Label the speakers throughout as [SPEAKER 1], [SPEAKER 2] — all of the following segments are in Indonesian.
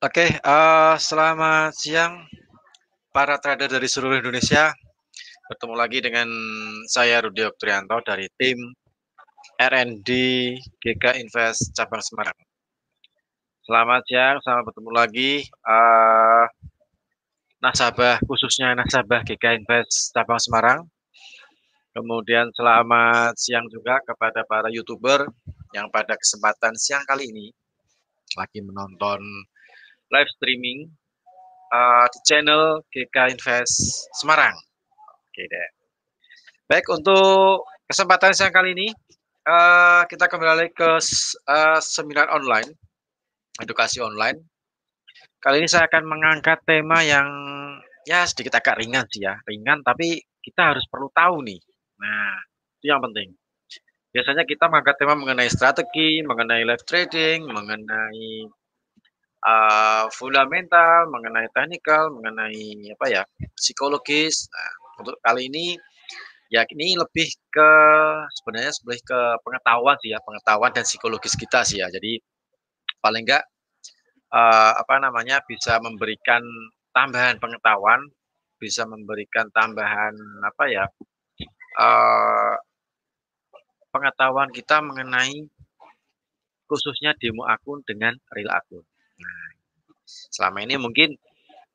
[SPEAKER 1] Oke, selamat siang para trader dari seluruh Indonesia. Bertemu lagi dengan saya Rudi Oktrianto dari tim RND GK Invest Cabang Semarang. Selamat siang, selamat bertemu lagi nasabah, khususnya nasabah GK Invest Cabang Semarang. Kemudian selamat siang juga kepada para YouTuber yang pada kesempatan siang kali ini lagi menonton live streaming di channel GK Invest Semarang. Oke deh. Baik, untuk kesempatan siang kali ini, kita kembali ke seminar online, edukasi online. Kali ini saya akan mengangkat tema yang ya sedikit agak ringan sih ya, ringan tapi kita harus perlu tahu nih. Nah, itu yang penting. Biasanya kita mengangkat tema mengenai strategi, mengenai live trading, mengenai fundamental, mengenai technical, mengenai apa ya, psikologis. Nah, untuk kali ini ya ini lebih ke sebenarnya lebih ke pengetahuan sih ya, pengetahuan dan psikologis kita sih ya. Jadi paling enggak, apa namanya, bisa memberikan tambahan pengetahuan, bisa memberikan tambahan apa ya, eee, pengetahuan kita mengenai khususnya demo akun dengan real akun. Nah, selama ini mungkin,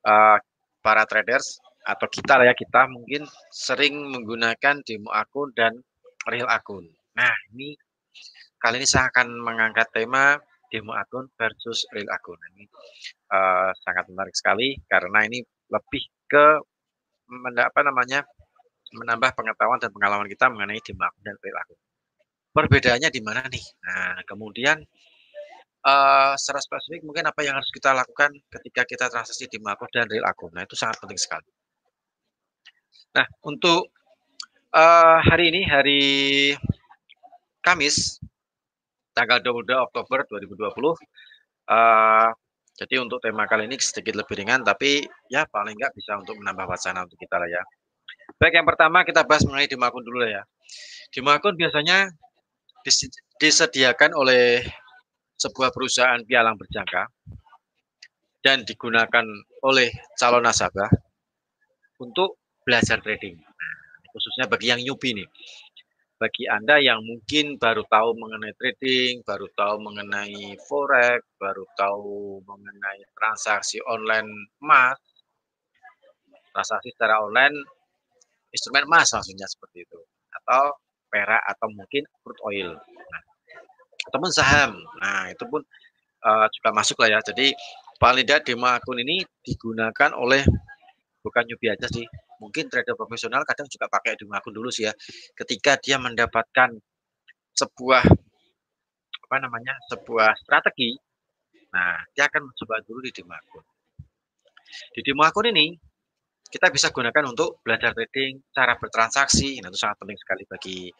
[SPEAKER 1] eee, para traders atau kita lah ya, kita mungkin sering menggunakan demo akun dan real akun. Nah, ini kali ini saya akan mengangkat tema demo akun versus real akun. Ini sangat menarik sekali karena ini lebih ke apa namanya, menambah pengetahuan dan pengalaman kita mengenai demo akun dan real akun. Perbedaannya di mana nih? Nah, kemudian secara spesifik mungkin apa yang harus kita lakukan ketika kita transaksi demo akun dan real akun. Nah, itu sangat penting sekali. Nah, untuk hari ini, hari Kamis, tanggal 22 Oktober 2020. Uh, jadi untuk tema kali ini sedikit lebih ringan, tapi ya paling nggak bisa untuk menambah wacana untuk kita lah ya. Baik, yang pertama kita bahas mengenai demo akun dulu ya. Demo akun biasanya disediakan oleh sebuah perusahaan pialang berjangka dan digunakan oleh calon nasabah untuk belajar trading. Nah, khususnya bagi yang newbie nih. Bagi Anda yang mungkin baru tahu mengenai trading, baru tahu mengenai forex, baru tahu mengenai transaksi online emas, transaksi secara online instrumen emas maksudnya seperti itu, atau perak atau mungkin crude oil, nah, ataupun saham. Nah, itu pun juga masuk lah ya. Jadi paling tidak demo akun ini digunakan oleh bukan newbie aja sih. Mungkin trader profesional kadang juga pakai demo akun dulu sih ya. Ketika dia mendapatkan sebuah apa namanya, sebuah strategi, nah dia akan mencoba dulu di demo akun. Di demo akun ini kita bisa gunakan untuk belajar trading, cara bertransaksi. Nah, itu sangat penting sekali bagi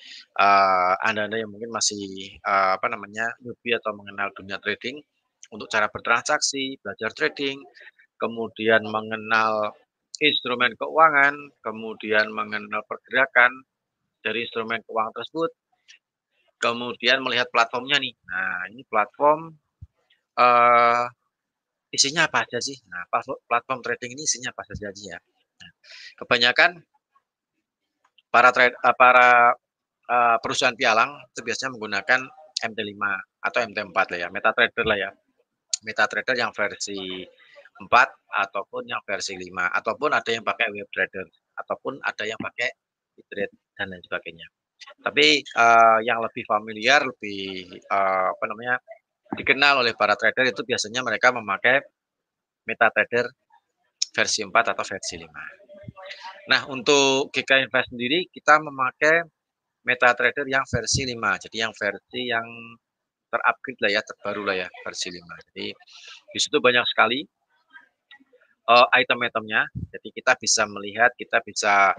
[SPEAKER 1] Anda-Anda yang mungkin masih apa namanya, newbie atau mengenal dunia trading untuk cara bertransaksi, belajar trading, kemudian mengenal instrumen keuangan, kemudian mengenal pergerakan dari instrumen keuangan tersebut, kemudian melihat platformnya nih. Nah, ini platform uh, isinya apa aja sih? Nah, platform trading ini isinya apa saja ya? Nah, kebanyakan perusahaan pialang itu biasanya menggunakan MT5 atau MT4 lah ya, MetaTrader lah ya. MetaTrader yang versi 4 ataupun yang versi 5 ataupun ada yang pakai WebTrader ataupun ada yang pakai e-trade dan lain sebagainya. Tapi yang lebih familiar, lebih apa namanya, dikenal oleh para trader itu biasanya mereka memakai MetaTrader versi 4 atau versi 5. Nah, untuk GK Invest sendiri kita memakai MetaTrader yang versi 5. Jadi yang versi yang terupgrade lah ya, terbaru lah ya, versi 5. Jadi di situ banyak sekali item-itemnya. Jadi kita bisa melihat, kita bisa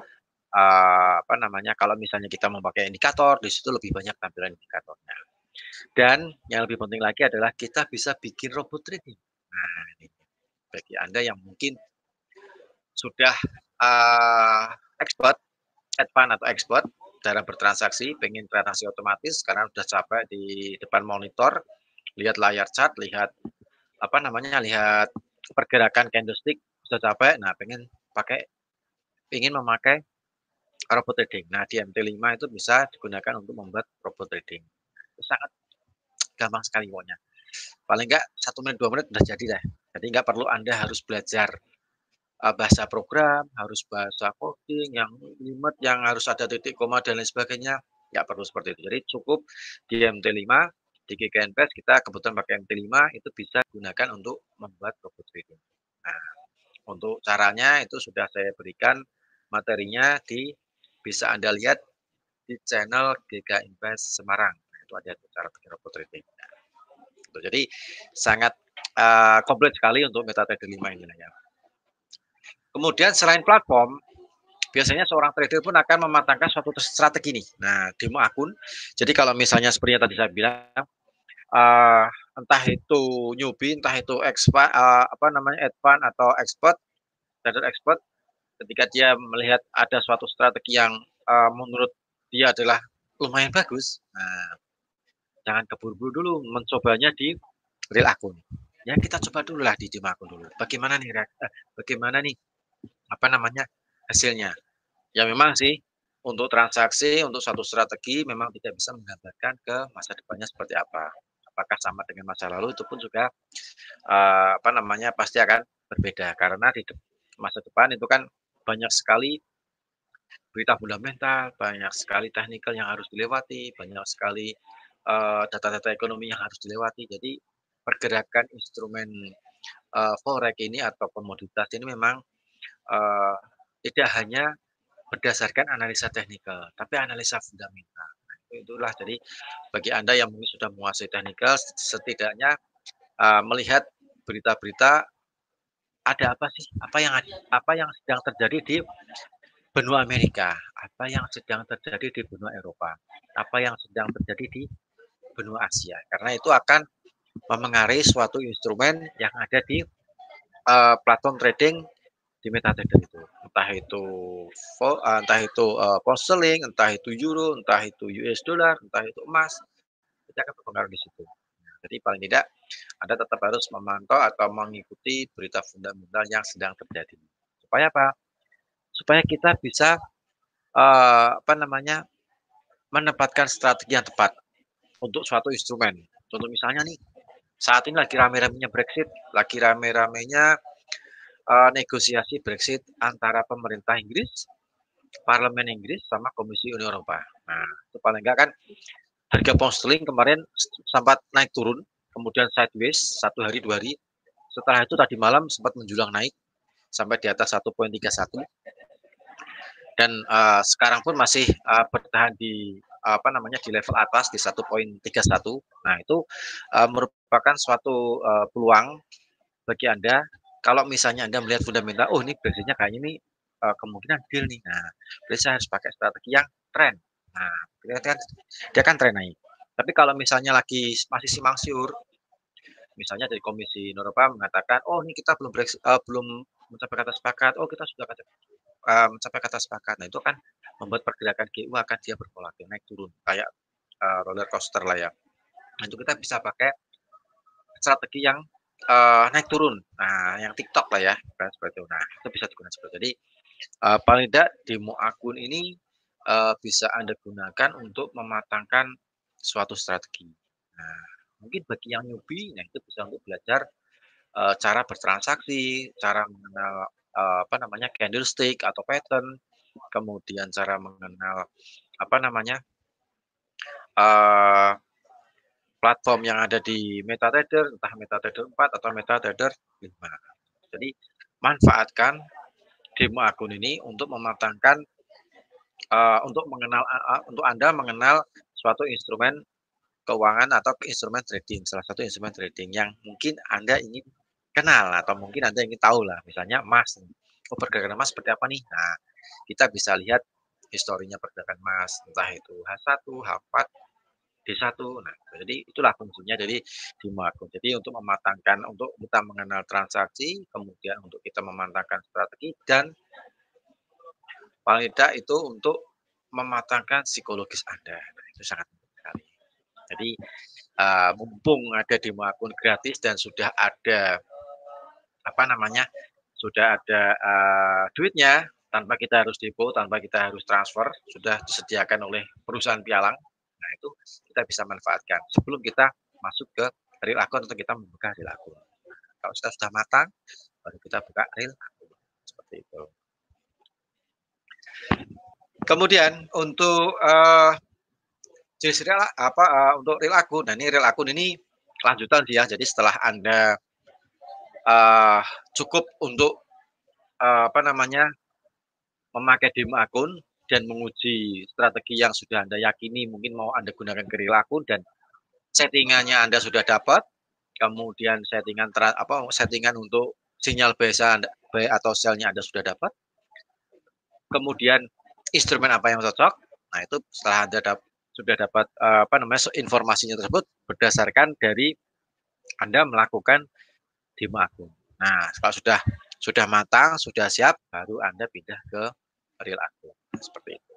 [SPEAKER 1] apa namanya, kalau misalnya kita memakai indikator, di situ lebih banyak tampilan indikatornya. Dan yang lebih penting lagi adalah kita bisa bikin robot trading. Nah, ini bagi Anda yang mungkin sudah expert, advance atau expert dalam bertransaksi, pengen transaksi otomatis karena sudah capek di depan monitor, lihat layar chart, lihat apa namanya, lihat pergerakan candlestick sudah capek, nah ingin memakai robot trading. Nah, di MT5 itu bisa digunakan untuk membuat robot trading. Itu sangat gampang sekali pokoknya. Paling enggak 1 menit, 2 menit udah jadi deh. Jadi nggak perlu Anda harus belajar bahasa program, harus bahasa coding yang limet, yang harus ada titik koma dan lain sebagainya, nggak perlu seperti itu. Jadi cukup di MT5, di GKNPS kita kebetulan pakai MT5 itu bisa gunakan untuk membuat robot trading. Nah, untuk caranya itu sudah saya berikan materinya bisa Anda lihat di channel GK Invest Semarang. Nah, itu ada cara bikin robot trading. Nah, gitu. Jadi sangat komplit sekali untuk MetaTrader 5 ini ya. Kemudian selain platform, biasanya seorang trader pun akan mematangkan suatu strategi nih. Nah, demo akun. Jadi kalau misalnya seperti yang tadi saya bilang, uh, entah itu newbie, entah itu expert, apa namanya, advance atau expert, trader expert, ketika dia melihat ada suatu strategi yang menurut dia adalah lumayan bagus, nah, jangan keburu-buru dulu mencobanya di real akun. Ya kita coba dulu lah di demo akun dulu. Bagaimana nih apa namanya hasilnya? Ya memang sih untuk transaksi, untuk satu strategi memang tidak bisa menggambarkan ke masa depannya seperti apa. Apakah sama dengan masa lalu itu pun juga apa namanya pasti akan berbeda karena di masa depan itu kan banyak sekali berita fundamental, banyak sekali teknikal yang harus dilewati, banyak sekali data-data ekonomi yang harus dilewati. Jadi pergerakan instrumen forex ini atau komoditas ini memang uh, tidak hanya berdasarkan analisa teknikal, tapi analisa fundamental. Nah, itulah jadi bagi Anda yang mungkin sudah menguasai teknikal, setidaknya melihat berita-berita ada apa sih, apa yang sedang terjadi di benua Amerika, apa yang sedang terjadi di benua Eropa, apa yang sedang terjadi di benua Asia. Karena itu akan memengaruhi suatu instrumen yang ada di platform trading di MetaTrader itu. Entah itu pound sterling, entah itu euro, entah itu US dollar, entah itu emas, itu akan berpengaruh di situ. Jadi paling tidak Anda tetap harus memantau atau mengikuti berita fundamental yang sedang terjadi. Supaya apa? Supaya kita bisa apa namanya menempatkan strategi yang tepat untuk suatu instrumen. Contoh misalnya nih, saat ini lagi rame-ramenya Brexit, lagi rame-ramenya negosiasi Brexit antara pemerintah Inggris, Parlemen Inggris, sama Komisi Uni Eropa. Nah, itu paling enggak kan harga pound sterling kemarin sempat naik turun, kemudian sideways 1 hari 2 hari. Setelah itu tadi malam sempat menjulang naik sampai di atas 1,31 dan sekarang pun masih bertahan di apa namanya di level atas di 1,31. Nah, itu merupakan suatu peluang bagi Anda kalau misalnya Anda melihat fundamental, oh ini Brexitnya kayaknya ini kemungkinan deal nih. Nah, berarti saya harus pakai strategi yang tren. Nah, dia kan tren naik. Tapi kalau misalnya lagi masih simpang siur, misalnya dari Komisi Eropa mengatakan, oh ini kita belum mencapai kata sepakat, oh kita sudah mencapai kata sepakat. Nah itu kan membuat pergerakan GU akan dia bervolatil naik turun kayak roller coaster lah ya. Nah itu kita bisa pakai strategi yang naik turun. Nah yang TikTok lah ya, kan seperti itu. Nah itu bisa digunakan seperti itu. Jadi paling tidak demo akun ini bisa Anda gunakan untuk mematangkan suatu strategi. Nah, mungkin bagi yang newbie, nah itu bisa untuk belajar cara bertransaksi, cara mengenal apa namanya candlestick atau pattern, kemudian cara mengenal apa namanya uh, platform yang ada di MetaTrader, entah MetaTrader 4 atau MetaTrader 5. Jadi manfaatkan demo akun ini untuk mematangkan untuk Anda mengenal suatu instrumen keuangan atau instrumen trading, salah satu instrumen trading yang mungkin Anda ingin kenal atau mungkin Anda ingin tahu lah, misalnya emas. Oh, pergerakan emas seperti apa nih? Nah, kita bisa lihat historinya pergerakan emas, entah itu H1, H4, D1. Nah, jadi itulah fungsinya jadi di market. Jadi untuk mematangkan, untuk kita mengenal transaksi, kemudian untuk kita mematangkan strategi dan paling tidak itu untuk mematangkan psikologis Anda. Nah, itu sangat penting sekali. Jadi mumpung ada demo akun gratis dan sudah ada apa namanya, sudah ada, duitnya, tanpa kita harus depo, tanpa kita harus transfer, sudah disediakan oleh perusahaan pialang. Nah, itu kita bisa manfaatkan sebelum kita masuk ke real akun atau kita membuka real akun. Kalau kita sudah matang, baru kita buka real akun, seperti itu. Kemudian untuk, jenis real untuk real akun, nah ini real akun ini lanjutan sih ya, jadi setelah Anda, cukup untuk, apa namanya, memakai demo akun dan menguji strategi yang sudah Anda yakini mungkin mau Anda gunakan ke real akun dan settingannya Anda sudah dapat, kemudian settingan untuk sinyal biasa Anda buy atau sell-nya Anda sudah dapat, kemudian instrumen apa yang cocok, nah itu setelah Anda sudah dapat, apa namanya, informasinya tersebut berdasarkan dari Anda melakukan demo akun. Nah, kalau sudah matang, sudah siap, baru Anda pindah ke real akun, seperti itu.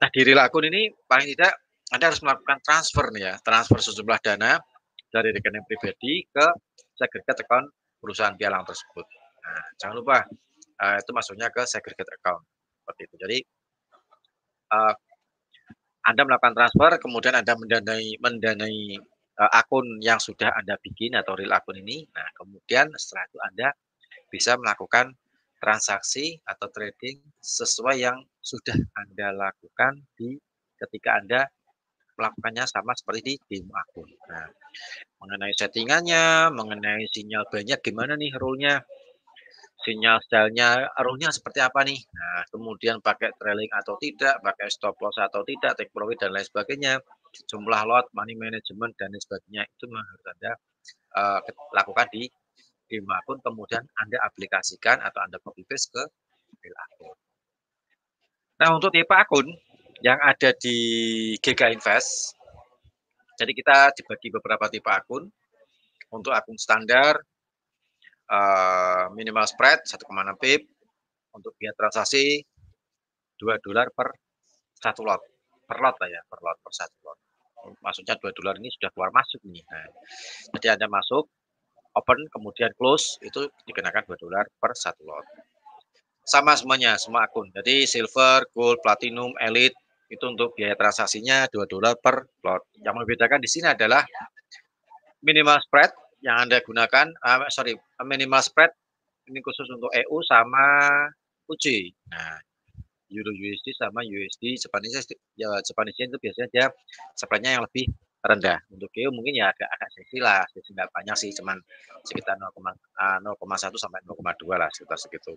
[SPEAKER 1] Nah, di real akun ini paling tidak Anda harus melakukan transfer nih ya, transfer sejumlah dana dari rekening pribadi ke segregated account perusahaan pialang tersebut. Nah, jangan lupa itu masuknya ke segregated account seperti itu. Jadi Anda melakukan transfer, kemudian Anda mendanai akun yang sudah Anda bikin atau real akun ini. Nah, kemudian setelah itu Anda bisa melakukan transaksi atau trading sesuai yang sudah Anda lakukan ketika Anda melakukannya sama seperti di demo akun. Nah, mengenai settingannya, mengenai sinyal buy-nya gimana nih rule-nya, sinyal sell-nya, rule-nya seperti apa nih. Nah, kemudian pakai trailing atau tidak, pakai stop loss atau tidak, take profit dan lain sebagainya, jumlah lot, money management dan lain sebagainya itu memang harus Anda lakukan di demo akun, kemudian Anda aplikasikan atau Anda copy paste ke real akun. Nah, untuk tipe akun yang ada di GK Invest, jadi kita dibagi beberapa tipe akun. Untuk akun standar, minimal spread 1,6 pip, untuk biaya transaksi $2 per satu lot, per lot lah ya, per lot, per satu lot. Maksudnya $2 ini sudah keluar masuk nih. Nah, jadi Anda masuk, open, kemudian close, itu dikenakan $2 per satu lot. Sama semuanya, semua akun. Jadi silver, gold, platinum, elite, itu untuk biaya transaksinya $2 per lot. Yang membedakan di sini adalah minimal spread yang Anda gunakan, minimal spread ini khusus untuk EU sama UJ. Nah, Euro USD sama USD Japanese Yen itu biasanya dia spreadnya yang lebih rendah. Untuk EU mungkin ya agak selisih lah, nggak banyak sih, cuman sekitar 0,1 sampai 0,2 lah, sekitar segitu.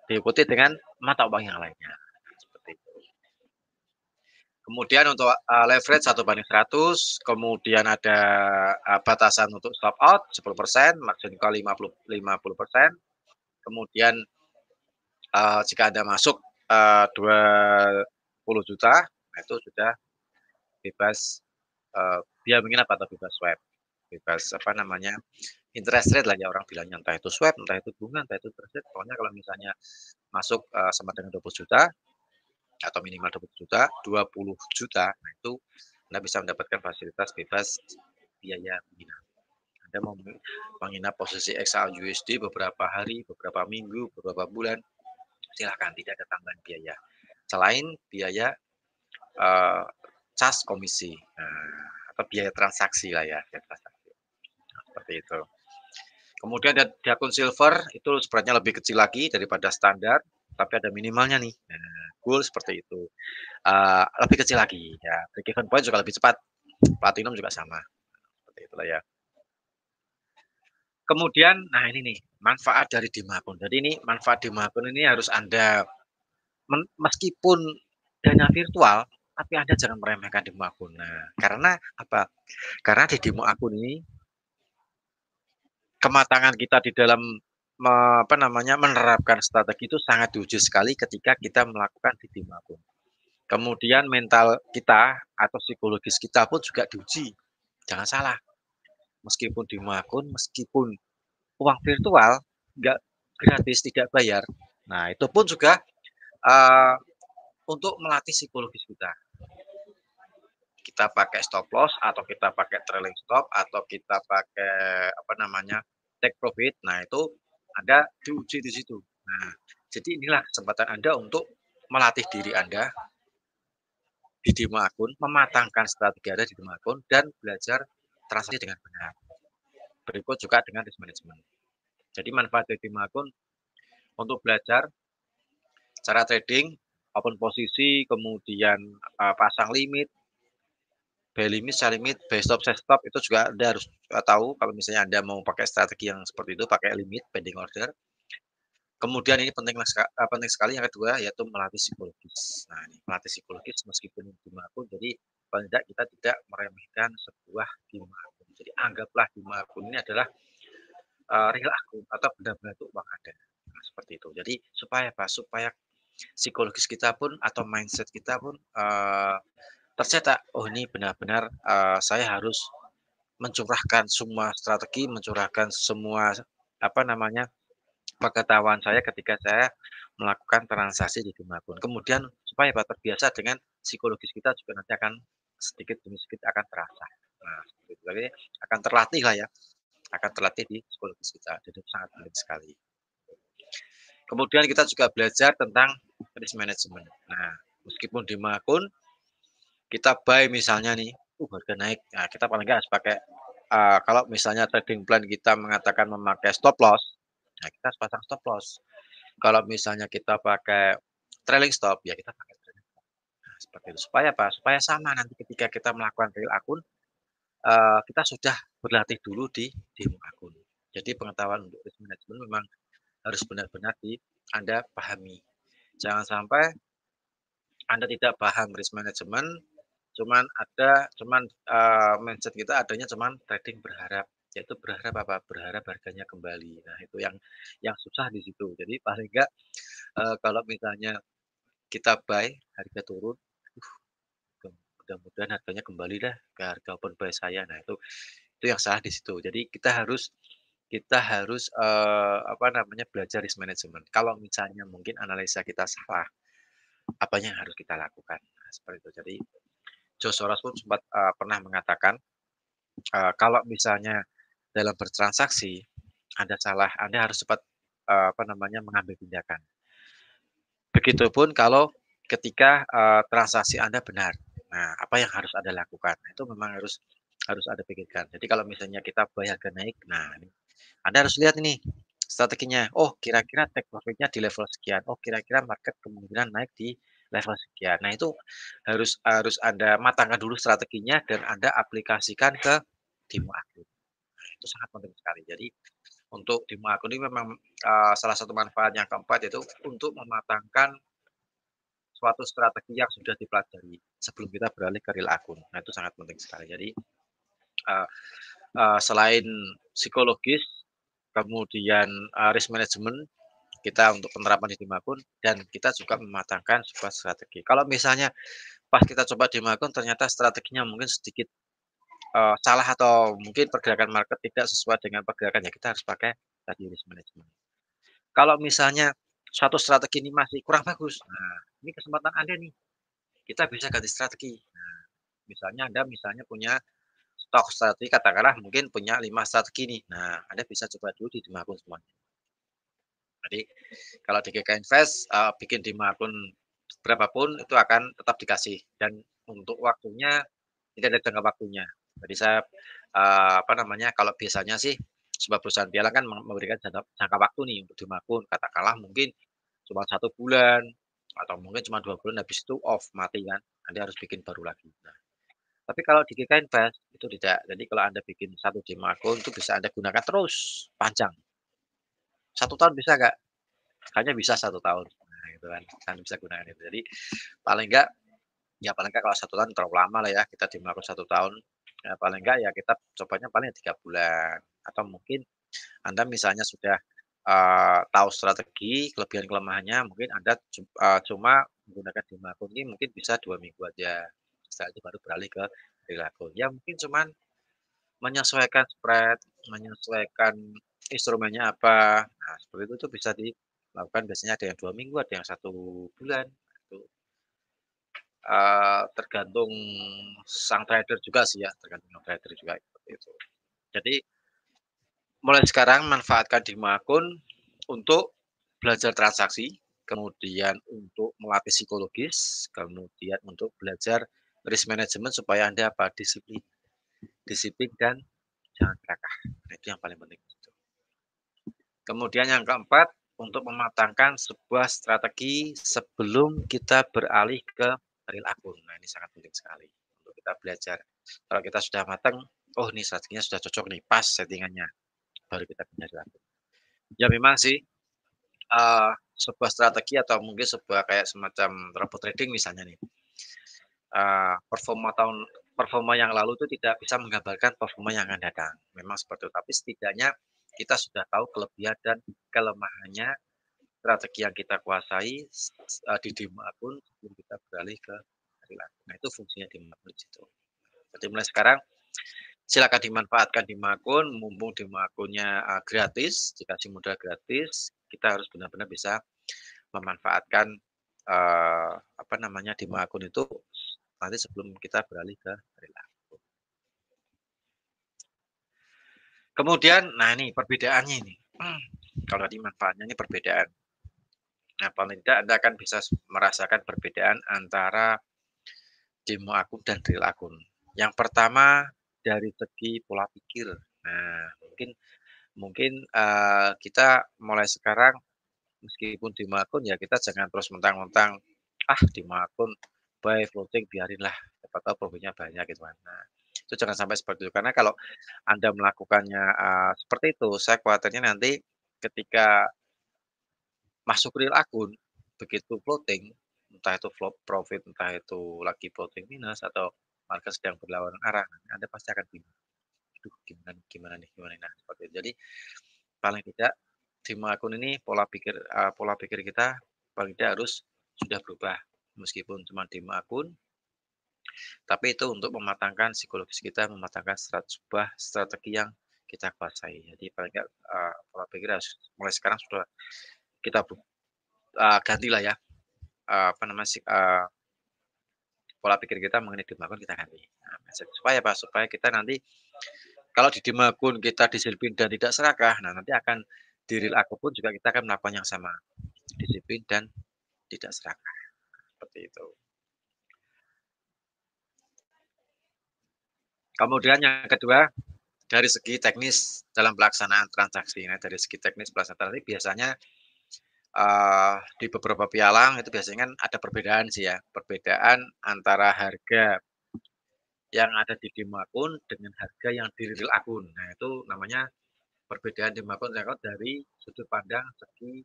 [SPEAKER 1] Diikuti dengan mata uang yang lainnya. Seperti itu. Kemudian untuk leverage 1/100, kemudian ada batasan untuk stop out 10%, margin call 50%. Kemudian jika Anda masuk 20 juta, nah itu sudah bebas biaya menginap atau bebas swap. Bebas apa namanya, interest rate lah ya orang bilangnya, entah itu swap, entah itu bunga, entah itu interest rate. Pokoknya kalau misalnya masuk sama dengan 20 juta atau minimal 20 juta, nah itu Anda bisa mendapatkan fasilitas bebas biaya menginap. Anda mau menginap posisi XAUSD beberapa hari, beberapa minggu, beberapa bulan, silakan, tidak ada tambahan biaya. Selain biaya cas komisi atau biaya transaksi lah ya, transaksi. Nah, seperti itu. Kemudian di akun silver itu spreadnya lebih kecil lagi daripada standar, tapi ada minimalnya nih. Nah, gold seperti itu, lebih kecil lagi ya. Break even point juga lebih cepat. Platinum juga sama. Seperti itulah ya. Kemudian, nah ini nih manfaat dari demo akun. Jadi ini manfaat demo akun ini harus Anda meskipun dana virtual, tapi Anda jangan meremehkan demo akun. Nah, karena apa? Karena di demo akun ini kematangan kita di dalam menerapkan strategi itu sangat diuji sekali ketika kita melakukan di demo akun. Kemudian mental kita atau psikologis kita pun juga diuji. Jangan salah. Meskipun demo akun, meskipun uang virtual, nggak gratis, tidak bayar. Nah, itu pun juga untuk melatih psikologis kita. kita pakai stop loss atau kita pakai trailing stop atau kita pakai apa namanya, take profit. Nah, itu Anda diuji di situ. Nah, jadi inilah kesempatan Anda untuk melatih diri Anda di demo akun, mematangkan strategi Anda di demo akun dan belajar transaksi dengan benar. Berikut juga dengan risk management. Jadi manfaat dari demo akun untuk belajar cara trading, open posisi, kemudian pasang limit, buy limit, sell limit, buy stop, sell stop itu juga Anda harus tahu kalau misalnya Anda mau pakai strategi yang seperti itu, pakai limit, pending order. Kemudian ini penting sekali yang kedua yaitu melatih psikologis. Nah, ini melatih psikologis meskipun demo akun, jadi paling tidak kita tidak meremehkan sebuah demo akun. Jadi anggaplah demo akun ini adalah real akun atau benda-benda itu uang Anda. Nah, seperti itu. Jadi supaya apa? Supaya psikologis kita pun atau mindset kita pun tercetak, oh ini benar-benar saya harus mencurahkan semua strategi, mencurahkan semua apa namanya pengetahuan saya ketika saya melakukan transaksi di demo akun. Kemudian supaya terbiasa dengan psikologis kita juga nanti akan sedikit demi sedikit akan terasa. Nah, seperti itu. Jadi akan terlatih lah ya, akan terlatih di psikologis kita. Jadi itu sangat penting sekali. Kemudian kita juga belajar tentang risk management. Nah, meskipun demo akun kita buy misalnya nih, harga naik. Nah, kita paling nggak harus pakai kalau misalnya trading plan kita mengatakan memakai stop loss, nah kita harus pasang stop loss. Kalau misalnya kita pakai trailing stop, ya kita pakai trailing stop. Nah, seperti itu. Supaya apa? Supaya sama nanti ketika kita melakukan real akun, kita sudah berlatih dulu di demo akun. Jadi pengetahuan untuk risk management memang harus benar-benar Anda pahami. Jangan sampai Anda tidak paham risk management, mindset kita adanya cuman trading berharap, yaitu berharap apa? Berharap harganya kembali. Nah, itu yang susah di situ. Jadi paling enggak, kalau misalnya kita buy, harga turun, mudah-mudahan harganya kembali dah ke harga open buy saya. Nah, itu yang salah di situ. Jadi kita harus, apa namanya, belajar risk management. Kalau misalnya mungkin analisa kita salah, apa yang harus kita lakukan? Nah, seperti itu. Jadi George Soros pun sempat, pernah mengatakan, kalau misalnya dalam bertransaksi Anda salah, Anda harus cepat, apa namanya, mengambil tindakan. Begitupun kalau ketika, transaksi Anda benar. Nah, apa yang harus Anda lakukan? Nah, itu memang harus harus Anda pikirkan. Jadi kalau misalnya kita buy harga naik, nah ini Anda harus lihat ini strateginya. Oh, kira-kira take profit-nya di level sekian. Oh, kira-kira market kemungkinan naik di level sekian. Nah, itu harus harus Anda matangkan dulu strateginya dan Anda aplikasikan ke demo akun. Nah, itu sangat penting sekali. Jadi untuk demo akun ini memang, salah satu manfaat yang keempat yaitu untuk mematangkan suatu strategi yang sudah dipelajari sebelum kita beralih ke real akun. Nah, itu sangat penting sekali. Jadi, eee selain psikologis, kemudian, risk management, kita untuk penerapan di demo akun dan kita juga mematangkan sebuah strategi. Kalau misalnya pas kita coba demo akun ternyata strateginya mungkin sedikit, salah atau mungkin pergerakan market tidak sesuai dengan pergerakan, ya kita harus pakai tadi risk management. Kalau misalnya suatu strategi ini masih kurang bagus, nah ini kesempatan Anda nih, kita bisa ganti strategi. Nah, misalnya Anda punya stok strategi katakanlah mungkin punya 5 strategi nih. Nah, Anda bisa coba dulu di demo akun semuanya. Jadi kalau di GK Invest, bikin demo akun berapapun itu akan tetap dikasih dan untuk waktunya tidak ada jangka waktunya. Jadi saya, apa namanya, kalau biasanya sih sebuah perusahaan piala kan memberikan jangka jangka waktu nih untuk demo akun, katakanlah mungkin cuma 1 bulan atau mungkin cuma 2 bulan habis itu off, mati kan, Anda harus bikin baru lagi. Nah, tapi kalau di GK Invest itu tidak. Jadi kalau Anda bikin satu demo akun itu bisa Anda gunakan terus panjang. 1 tahun bisa nggak? Hanya bisa 1 tahun. Nah, gitu kan, Anda bisa gunakan itu. Jadi paling enggak ya paling enggak kalau 1 tahun terlalu lama lah ya, kita demo akun 1 tahun. Ya paling enggak ya kita cobanya paling 3 bulan atau mungkin Anda misalnya sudah, tahu strategi, kelebihan kelemahannya, mungkin Anda cuma menggunakan demo akun ini mungkin bisa 2 minggu aja. Setelah itu baru beralih ke real akun. Ya mungkin cuman menyesuaikan spread, menyesuaikan instrumennya apa. Nah, seperti itu tuh bisa dilakukan biasanya ada yang 2 minggu, ada yang 1 bulan, itu. tergantung sang trader juga sih ya, tergantung yang trader juga seperti itu. Jadi mulai sekarang manfaatkan demo akun untuk belajar transaksi, kemudian untuk melatih psikologis, kemudian untuk belajar risk management supaya Anda apa, disiplin disiplin dan jangan serakah. Nah, itu yang paling penting gitu. Kemudian yang keempat, untuk mematangkan sebuah strategi sebelum kita beralih ke real akun. Nah, ini sangat penting sekali untuk kita belajar. Kalau kita sudah matang, oh ini strateginya sudah cocok nih, pas settingannya, baru kita pindah real akun. Ya memang sih, sebuah strategi atau mungkin sebuah kayak semacam robot trading misalnya nih, performa yang lalu itu tidak bisa menggambarkan performa yang akan datang. Memang seperti itu, tapi setidaknya kita sudah tahu kelebihan dan kelemahannya strategi yang kita kuasai di demo akun sebelum kita beralih ke real akun. Nah, itu fungsinya demo akun di situ. Jadi mulai sekarang silakan dimanfaatkan demo akun, mumpung demo akunnya gratis, dikasih modal gratis, kita harus benar-benar bisa memanfaatkan apa namanya demo akun itu nanti sebelum kita beralih ke real akun. Kemudian, nah ini perbedaannya ini. Kalau tadi manfaatnya ini perbedaan. Nah, paling tidak Anda akan bisa merasakan perbedaan antara demo akun dan real akun. Yang pertama dari segi pola pikir. Nah, mungkin mungkin kita mulai sekarang meskipun demo akun ya kita jangan terus mentang-mentang ah demo akun buy floating biarinlah siapa tahu profitnya banyak gitu kan. Nah, itu jangan sampai seperti itu karena kalau Anda melakukannya seperti itu saya khawatirnya nanti ketika masuk real akun, begitu floating, entah itu profit, entah itu lagi floating minus atau market sedang berlawanan arah, Anda pasti akan bingung. Aduh, gimana nih gimana nih gimana nih? Nah, seperti itu. Jadi paling tidak demo akun ini pola pikir kita paling tidak harus sudah berubah. Meskipun cuma demo akun, tapi itu untuk mematangkan psikologis kita, mematangkan sebuah strategi yang kita kuasai. Jadi paling tidak pola pikir harus mulai sekarang sudah kita gantilah ya. Apa namanya sih, pola pikir kita mengenai demo akun kita ganti. Nah, supaya apa? Supaya kita nanti kalau di demo akun kita disiplin dan tidak serakah, nah nanti akan di real akun pun juga kita akan melakukan yang sama, disiplin dan tidak serakah, seperti itu. Kemudian yang kedua, dari segi teknis dalam pelaksanaan transaksi. Nah, dari segi teknis pelaksanaan transaksi biasanya, di beberapa pialang itu biasanya kan ada perbedaan sih ya, perbedaan antara harga yang ada di demo akun dengan harga yang di real akun. Nah, itu namanya perbedaan demo akun dari sudut pandang segi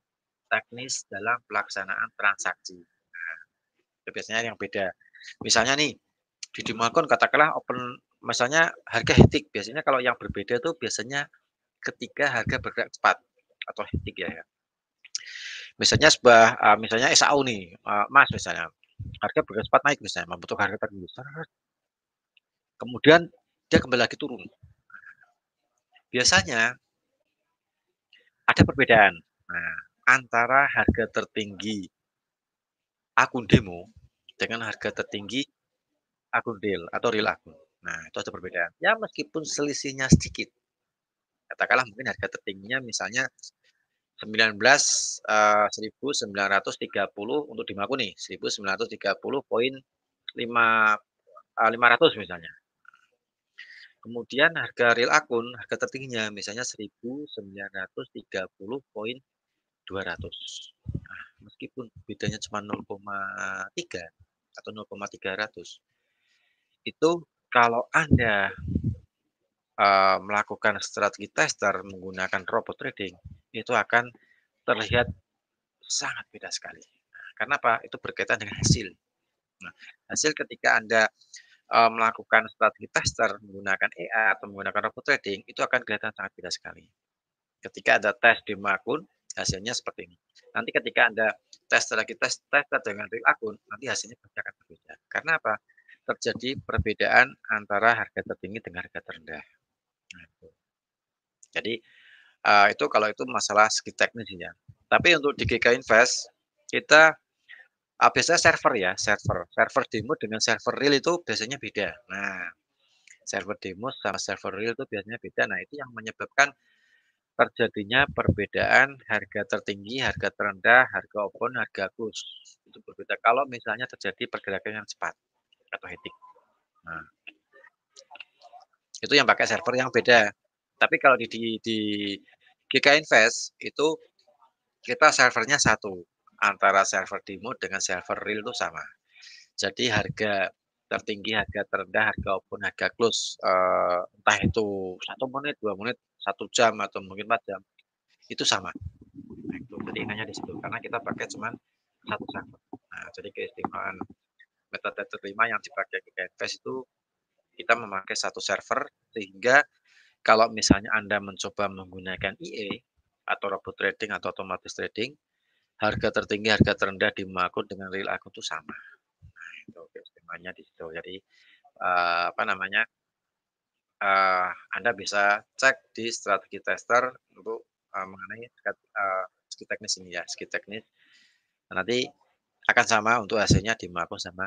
[SPEAKER 1] teknis dalam pelaksanaan transaksi. Nah, itu biasanya yang beda. Misalnya nih, di demo akun katakanlah misalnya harga hektik, biasanya kalau yang berbeda itu biasanya ketika harga bergerak cepat atau hektik ya. Misalnya misalnya SAU nih, emas misalnya, harga bergerak cepat naik misalnya, membentuk harga tertentu, kemudian dia kembali lagi turun. Biasanya ada perbedaan. Nah, antara harga tertinggi akun demo dengan harga tertinggi akun real atau real akun. Nah, itu ada perbedaan. Ya meskipun selisihnya sedikit. Katakanlah mungkin harga tertingginya misalnya 19.930 untuk demo akun nih, 1930,500 misalnya. Kemudian harga real akun, harga tertingginya misalnya 1930,200. Nah, meskipun bedanya cuma 0,3 atau 0,300, itu kalau Anda melakukan strategi tester menggunakan robot trading, itu akan terlihat sangat beda sekali. Nah, karena apa? Itu berkaitan dengan hasil. Nah, hasil ketika Anda melakukan strategi tester menggunakan AI atau menggunakan robot trading, itu akan kelihatan sangat beda sekali. Ketika Anda tes di akun, hasilnya seperti ini. Nanti ketika Anda tester dengan real akun, nanti hasilnya pasti akan berbeda. Karena apa? Terjadi perbedaan antara harga tertinggi dengan harga terendah. Nah, itu. Jadi, itu kalau itu masalah segi teknis ya. Tapi untuk di GK Invest, kita Biasanya server ya, server demo dengan server real itu biasanya beda. Nah, server demo sama server real itu biasanya beda. Nah, itu yang menyebabkan terjadinya perbedaan harga tertinggi, harga terendah, harga open, harga close. Itu berbeda kalau misalnya terjadi pergerakan yang cepat atau hectic. Nah, itu yang pakai server yang beda. Tapi kalau di GK Invest itu kita servernya satu, antara server demo dengan server real itu sama. Jadi harga tertinggi, harga terendah, harga open, harga close, entah itu 1 menit, 2 menit, 1 jam, atau mungkin 4 jam, itu sama. Nah, itu jadi intinya di situ, karena kita pakai cuman satu server. Nah, jadi keistimewaan metode terlima yang dipakai di Invest itu kita memakai satu server, sehingga kalau misalnya Anda mencoba menggunakan IE atau robot trading atau otomatis trading, harga tertinggi, harga terendah di akun dengan real akun itu sama. Nah, itu keistimewaannya di situ. Jadi apa namanya, Anda bisa cek di strategi tester untuk mengenai segi teknis ini ya, segi teknis. Nanti akan sama untuk hasilnya di akun sama.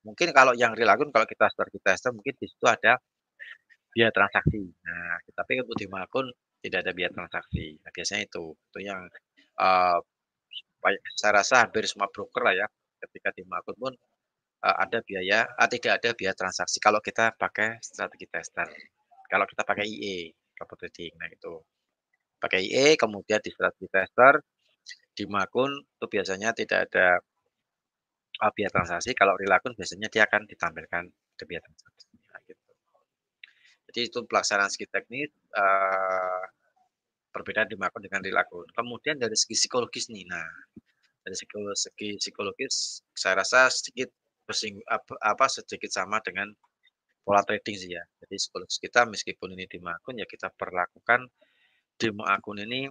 [SPEAKER 1] Mungkin kalau yang real akun kalau kita strategi tester mungkin di situ ada biaya transaksi. Nah, tapi untuk di akun tidak ada biaya transaksi. Nah, biasanya itu yang uh, saya rasa hampir semua broker lah ya, ketika di akun pun ada biaya, tidak ada biaya transaksi kalau kita pakai strategi tester. Kalau kita pakai IE, robot trading, nah itu pakai IE, kemudian di strategi tester, di akun itu biasanya tidak ada biaya transaksi. Kalau real akun biasanya dia akan ditampilkan ada biaya transaksi. Nah, gitu. Jadi itu pelaksanaan segi teknis, perbedaan di akun dengan real akun. Kemudian dari segi psikologis nih, nah dari segi psikologis saya rasa sedikit sedikit sama dengan pola trading sih ya. Jadi psikologis kita meskipun ini demo akun ya kita perlakukan demo akun ini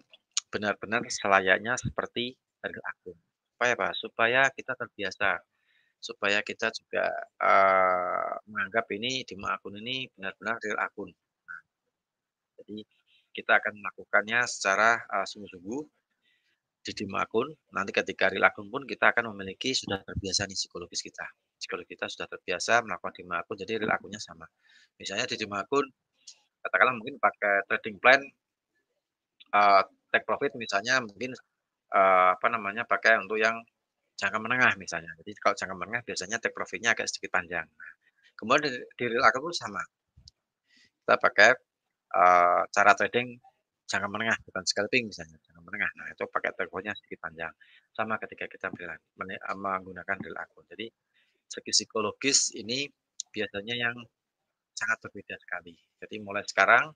[SPEAKER 1] benar-benar selayaknya seperti real akun. Supaya apa? Supaya kita terbiasa, supaya kita juga menganggap ini demo akun ini benar-benar real akun. Jadi kita akan melakukannya secara sungguh-sungguh di demo akun. Nanti ketika real akun pun kita akan memiliki sudah terbiasa nih psikologis kita. Psikologis kita sudah terbiasa melakukan demo akun, jadi real akunnya sama. Misalnya di demo akun katakanlah mungkin pakai trading plan take profit misalnya mungkin apa namanya pakai untuk yang jangka menengah misalnya. Jadi kalau jangka menengah biasanya take profitnya agak sedikit panjang. Nah, kemudian di real account pun sama. Kita pakai cara trading jangka menengah bukan scalping misalnya jangka menengah. Nah itu pakai take profitnya sedikit panjang. Sama ketika kita menggunakan real account. Jadi segi psikologis ini biasanya yang sangat berbeda sekali. Jadi mulai sekarang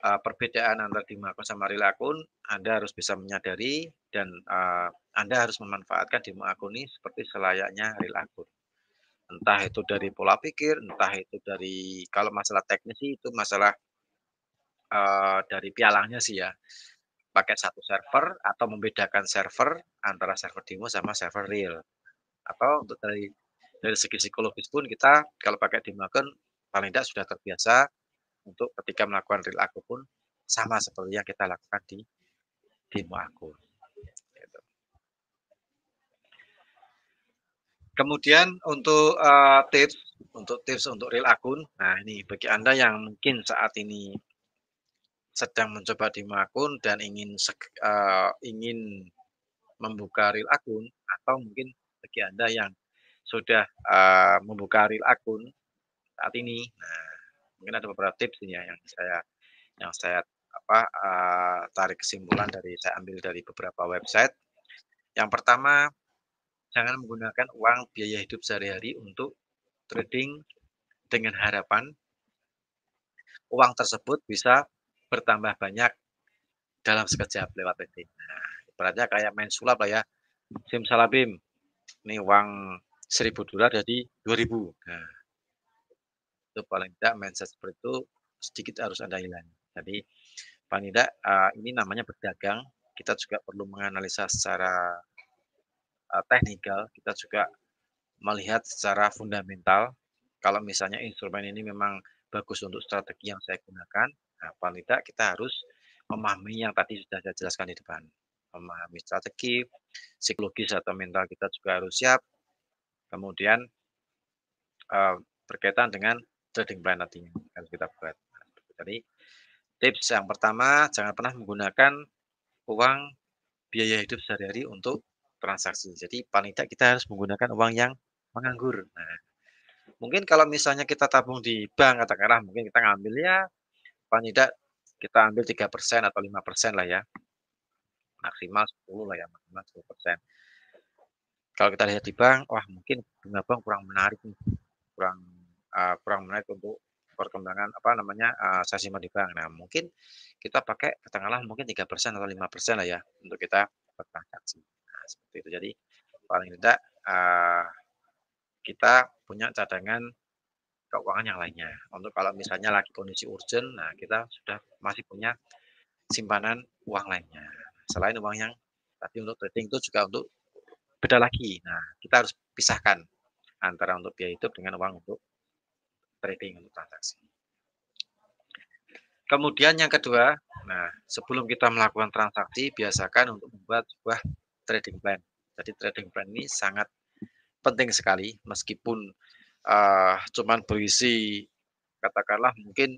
[SPEAKER 1] perbedaan antara demo akun sama real akun, Anda harus bisa menyadari dan Anda harus memanfaatkan demo akun ini seperti selayaknya real akun. Entah itu dari pola pikir, entah itu dari kalau masalah teknis sih itu masalah dari pialangnya sih ya. Pakai satu server atau membedakan server antara server demo sama server real. Atau untuk dari segi psikologis pun kita kalau pakai demo akun paling tidak sudah terbiasa untuk ketika melakukan real akun pun sama seperti yang kita lakukan di demo akun. Gitu. Kemudian untuk tips untuk real akun, nah ini bagi Anda yang mungkin saat ini sedang mencoba demo akun dan ingin membuka real akun atau mungkin bagi Anda yang sudah membuka real akun saat ini, nah mungkin ada beberapa tips ini ya yang saya tarik kesimpulan dari saya ambil dari beberapa website. Yang pertama, jangan menggunakan uang biaya hidup sehari-hari untuk trading dengan harapan uang tersebut bisa bertambah banyak dalam sekejap lewat trading. Nah, ibaratnya kayak main sulap lah ya. Simsalabim, ini uang $1.000 jadi 2.000. Nah, itu paling tidak mindset seperti itu sedikit harus Anda hilang. Jadi paling tidak ini namanya berdagang. Kita juga perlu menganalisa secara teknikal, kita juga melihat secara fundamental. Kalau misalnya instrumen ini memang bagus untuk strategi yang saya gunakan, nah paling tidak kita harus memahami yang tadi sudah saya jelaskan di depan. memahami strategi, psikologis atau mental kita juga harus siap. Kemudian, eee, berkaitan dengan trading plan nantinya harus kita buat. Nah, jadi tips yang pertama, jangan pernah menggunakan uang biaya hidup sehari-hari untuk transaksi. Jadi paling tidak kita harus menggunakan uang yang menganggur. Nah, mungkin kalau misalnya kita tabung di bank katakanlah mungkin kita ngambil ya paling tidak kita ambil 3% atau 5% lah ya, maksimal 10 lah ya, maksimal 10%. Kalau kita lihat di bank, wah mungkin bunga bank kurang menarik nih, kurang, kurang menarik untuk perkembangan apa namanya, saya simpan di bank. Nah mungkin kita pakai katakanlah mungkin 3% atau 5% lah ya untuk kita bertransaksi. Nah seperti itu. Jadi paling tidak, kita punya cadangan keuangan yang lainnya. Untuk kalau misalnya lagi kondisi urgent, nah kita sudah masih punya simpanan uang lainnya. Selain uang yang tadi untuk trading itu juga untuk beda lagi. Nah, kita harus pisahkan antara untuk biaya hidup dengan uang untuk trading, untuk transaksi. Kemudian yang kedua, nah sebelum kita melakukan transaksi, biasakan untuk membuat sebuah trading plan. Jadi trading plan ini sangat penting sekali meskipun cuman berisi katakanlah mungkin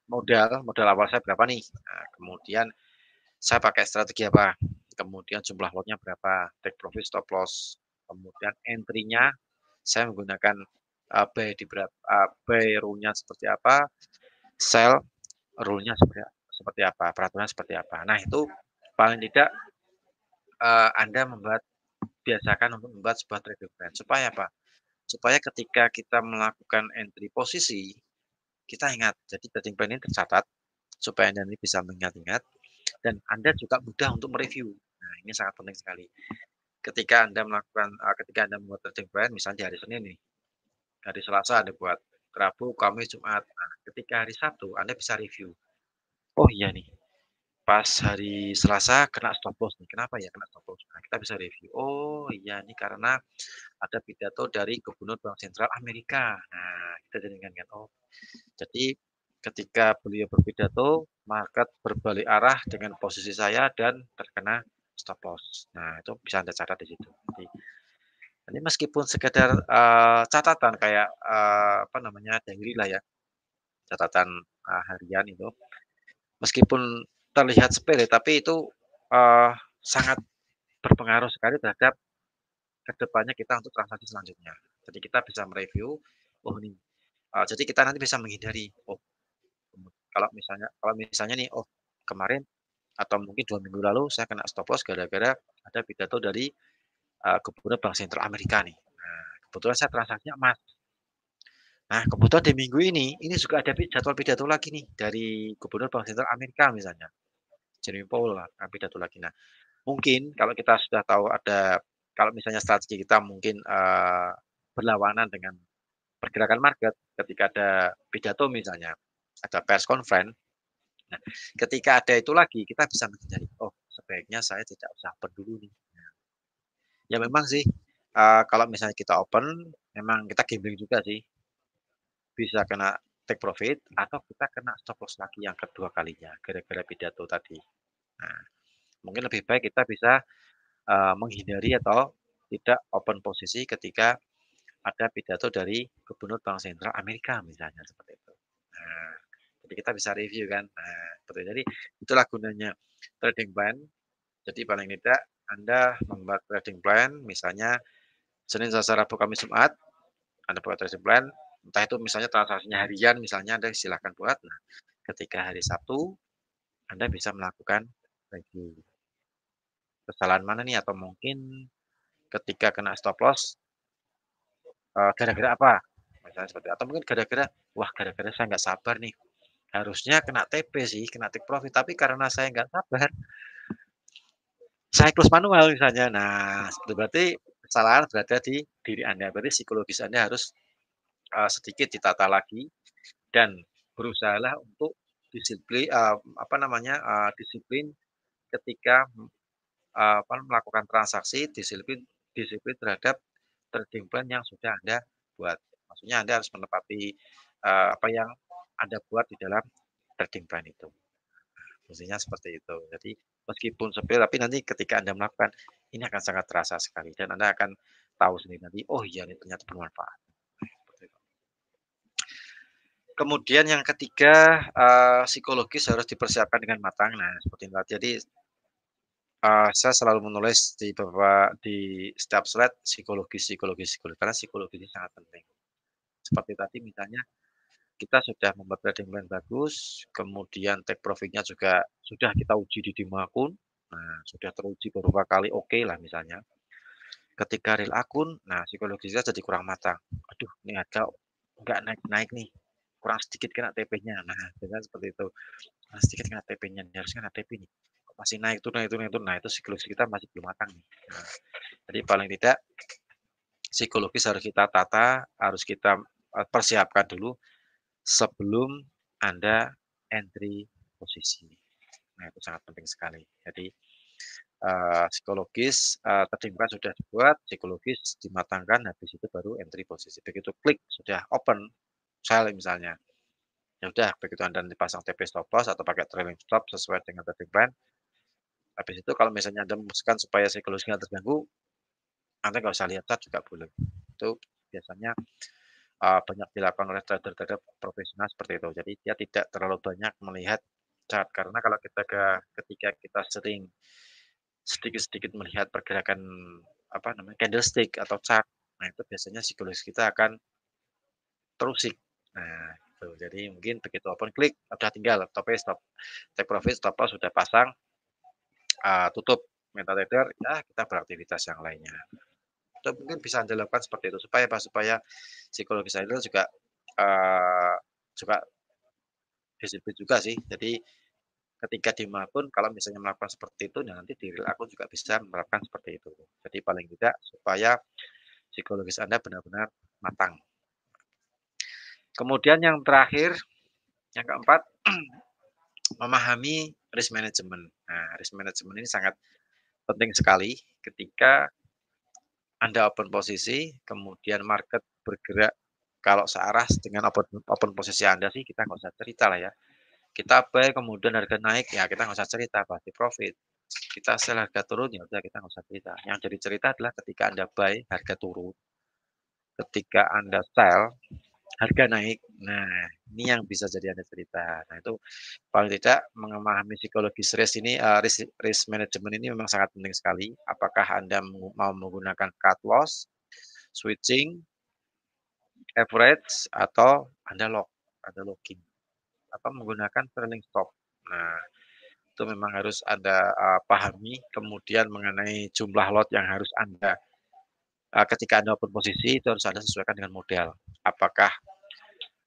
[SPEAKER 1] modal awal saya berapa nih, nah, kemudian saya pakai strategi apa, kemudian jumlah lotnya berapa, take profit, stop loss, kemudian entry-nya saya menggunakan, buy rule-nya seperti apa, sell rule-nya seperti apa, peraturan seperti apa. Nah itu paling tidak, Anda biasakan untuk membuat sebuah trading plan supaya apa, supaya ketika kita melakukan entry posisi, kita ingat, jadi trading plan ini tercatat, supaya Anda ini bisa mengingat-ingat, dan Anda juga mudah untuk mereview. Nah, ini sangat penting sekali. Ketika Anda membuat trading plan, misalnya di hari Senin nih, hari Selasa Anda buat, Rabu, Kamis, Jumat. Nah, ketika hari Sabtu Anda bisa review. Oh iya nih, pas hari Selasa kena stop loss nih, kenapa ya kena stop loss? Nah, kita bisa review. Oh iya ini karena ada pidato dari Gubernur Bank Sentral Amerika. Nah, kita jadi ingat, oh jadi ketika beliau berpidato, market berbalik arah dengan posisi saya dan terkena stop loss. Nah, itu bisa Anda catat di situ. Jadi meskipun sekedar, catatan kayak, apa namanya, diary lah ya, catatan, harian itu, meskipun terlihat sepele, tapi itu, sangat berpengaruh sekali terhadap kedepannya kita untuk transaksi selanjutnya. Jadi kita bisa mereview, oh ini, jadi kita nanti bisa menghindari, oh kalau misalnya nih, oh kemarin atau mungkin 2 minggu lalu saya kena stop loss gara-gara ada pidato dari, Gubernur Bank Sentral Amerika nih. Nah, kebetulan saya transaksinya emas. Nah, kebetulan di minggu ini juga ada jadwal pidato lagi nih dari Gubernur Bank Sentral Amerika misalnya, Jerome Powell lah, pidato lagi. Nah, mungkin kalau kita sudah tahu kalau misalnya strategi kita mungkin, berlawanan dengan pergerakan market ketika ada pidato misalnya, ada press conference. Nah, ketika ada itu lagi kita bisa menghindari, "Oh, sebaiknya saya tidak usah open dulu nih." Ya memang sih, kalau misalnya kita open, memang kita gambling juga sih. Bisa kena take profit atau kita kena stop loss lagi yang kedua kalinya gara-gara pidato tadi. Nah, mungkin lebih baik kita bisa, menghindari atau tidak open posisi ketika ada pidato dari Gubernur Bank Sentral Amerika misalnya seperti itu. Nah, jadi kita bisa review kan. Nah, betul. Jadi itulah gunanya trading plan. Jadi paling tidak Anda membuat trading plan misalnya Senin, Selasa, Rabu, Kamis, Jumat, Anda buat trading plan, entah itu misalnya transaksinya harian misalnya Anda silahkan buat. Nah, ketika hari Sabtu Anda bisa melakukan review. Kesalahan mana nih atau mungkin ketika kena stop loss, gara-gara apa? Misalnya seperti atau mungkin gara-gara, wah gara-gara saya nggak sabar nih, harusnya kena TP sih, kena take profit, tapi karena saya nggak sabar, saya close manual misalnya. Nah, itu berarti kesalahan berada di diri Anda, berarti psikologis Anda harus, sedikit ditata lagi dan berusahalah untuk apa namanya, disiplin ketika, melakukan transaksi, disiplin disiplin terhadap trading plan yang sudah Anda buat. Maksudnya Anda harus menepati, apa yang Anda buat di dalam trading plan itu. fungsinya seperti itu. Jadi meskipun sepele tapi nanti ketika Anda melakukan, ini akan sangat terasa sekali dan Anda akan tahu sendiri nanti, "Oh iya ini ternyata bermanfaat." Seperti itu. Kemudian yang ketiga, psikologis harus dipersiapkan dengan matang. Nah, seperti itu. Jadi, saya selalu menulis di setiap slide psikologis psikologis psikologis, karena psikologis ini sangat penting. Seperti tadi misalnya kita sudah membuat trading plan bagus, kemudian take profit-nya juga sudah kita uji di demo akun, nah sudah teruji beberapa kali oke lah misalnya. Ketika real akun, nah psikologisnya jadi kurang matang. Aduh ini harga nggak naik-naik nih, kurang sedikit kena TP-nya. Nah biasanya seperti itu, kurang sedikit kena TP-nya, harusnya kena TP nih. Kok masih naik turun naik turun naik turun. Nah itu psikologis kita masih belum matang nih. Nah, jadi paling tidak psikologis harus kita tata, harus kita, persiapkan dulu sebelum Anda entry posisi. Nah, itu sangat penting sekali. Jadi, psikologis, tertimpa sudah dibuat, psikologis dimatangkan, habis itu baru entry posisi. Begitu klik sudah open sell misalnya, ya udah begitu Anda dipasang TP stop loss atau pakai trailing stop sesuai dengan trading plan, habis itu kalau misalnya Anda memutuskan supaya psikologis nggak terganggu, Anda nggak usah lihat chart juga boleh. Itu biasanya banyak dilakukan oleh trader-trader profesional seperti itu. Jadi dia tidak terlalu banyak melihat chart, karena kalau ketika kita sering sedikit-sedikit melihat pergerakan, apa namanya, candlestick atau chart, nah itu biasanya psikologis kita akan terusik. Nah, itu. Jadi mungkin begitu open klik, udah tinggal stop, take profit, stop loss sudah pasang, tutup MetaTrader, ya kita beraktivitas yang lainnya. Itu mungkin bisa Anda lakukan seperti itu, supaya apa? Supaya psikologis Anda juga, eee, juga disiplin juga sih. Jadi ketika di akun kalau misalnya melakukan seperti itu, nah nanti di real akun juga bisa menerapkan seperti itu. Jadi paling tidak supaya psikologis Anda benar-benar matang. Kemudian yang terakhir, yang keempat, memahami risk management. Nah, risk management ini sangat penting sekali ketika Anda open posisi, kemudian market bergerak kalau searah dengan open posisi Anda sih kita nggak usah cerita lah ya. Kita buy kemudian harga naik, ya kita nggak usah cerita pasti profit. Kita sell harga turun, ya udah kita nggak usah cerita. Yang jadi cerita adalah ketika Anda buy harga turun, ketika Anda sell harga naik. Nah, ini yang bisa jadi Anda cerita. Nah, itu paling tidak memahami psikologis risk ini, risk risk management ini memang sangat penting sekali. Apakah Anda mau menggunakan cut loss, switching, average, atau Anda Anda locking, atau menggunakan trailing stop. Nah, itu memang harus Anda, pahami, kemudian mengenai jumlah lot yang harus Anda, ketika Anda open posisi itu harus Anda sesuaikan dengan modal. Apakah,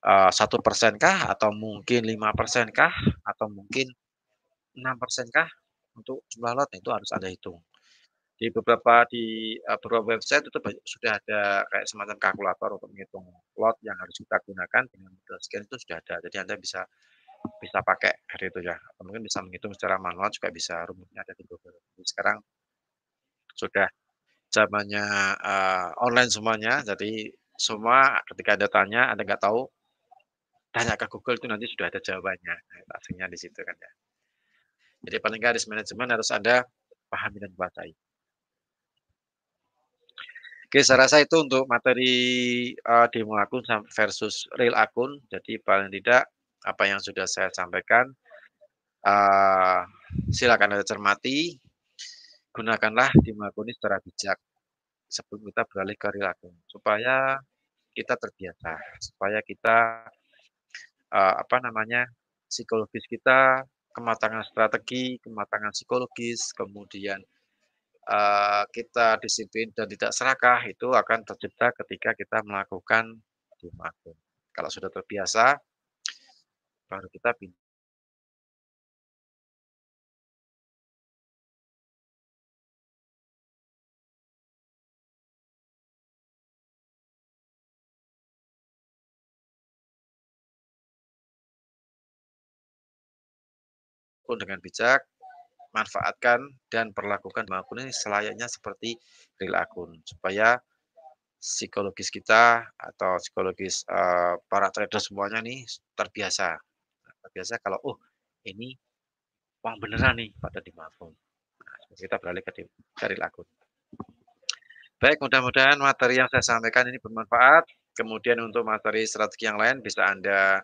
[SPEAKER 1] 1% kah, atau mungkin 5% kah, atau mungkin 6% kah untuk jumlah lot, nah itu harus Anda hitung. Beberapa website itu sudah ada kayak semacam kalkulator untuk menghitung lot yang harus kita gunakan dengan modal sekian itu sudah ada. Jadi Anda bisa bisa pakai hari itu ya, atau mungkin bisa menghitung secara manual juga bisa, rumusnya ada di Google. Jadi sekarang sudah zamannya, online semuanya, jadi semua ketika Anda tanya, Anda nggak tahu, tanya ke Google itu nanti sudah ada jawabannya. Nah, itu aslinya di situ kan ya. Jadi paling nggak risk management harus Anda pahami dan kuasai. Oke, saya rasa itu untuk materi, demo akun versus real akun. Jadi paling tidak apa yang sudah saya sampaikan, eee, silakan Anda cermati, gunakanlah demo akun ini secara bijak sebelum kita beralih ke real akun, supaya kita terbiasa, supaya kita, apa namanya, psikologis kita, kematangan strategi, kematangan psikologis, kemudian, kita disiplin dan tidak serakah, itu akan tercipta ketika kita melakukan demo akun. Kalau sudah terbiasa, baru kita pindah pun dengan bijak, manfaatkan dan perlakukan demo akun ini selayaknya seperti real akun, supaya psikologis kita atau psikologis, para trader semuanya nih terbiasa. Terbiasa kalau, "Oh, ini uang beneran nih pada dimanapun. Nah, kita beralih ke cari akun. Baik, mudah-mudahan materi yang saya sampaikan ini bermanfaat. Kemudian untuk materi strategi yang lain bisa Anda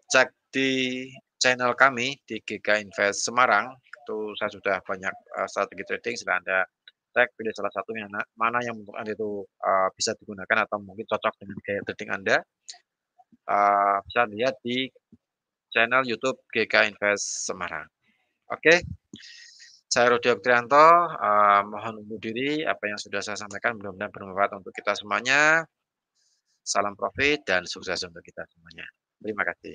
[SPEAKER 1] cek di channel kami di GK Invest Semarang. Itu saya sudah banyak strategi trading, silahkan Anda cek pilih salah satu yang mana yang menurut Anda itu bisa digunakan atau mungkin cocok dengan gaya trading Anda. Bisa lihat di channel YouTube GK Invest Semarang. Oke, saya Rudi Oktrianto, mohon undur diri. Apa yang sudah saya sampaikan mudah-mudahan bermanfaat untuk kita semuanya. Salam profit dan sukses untuk kita semuanya. Terima kasih.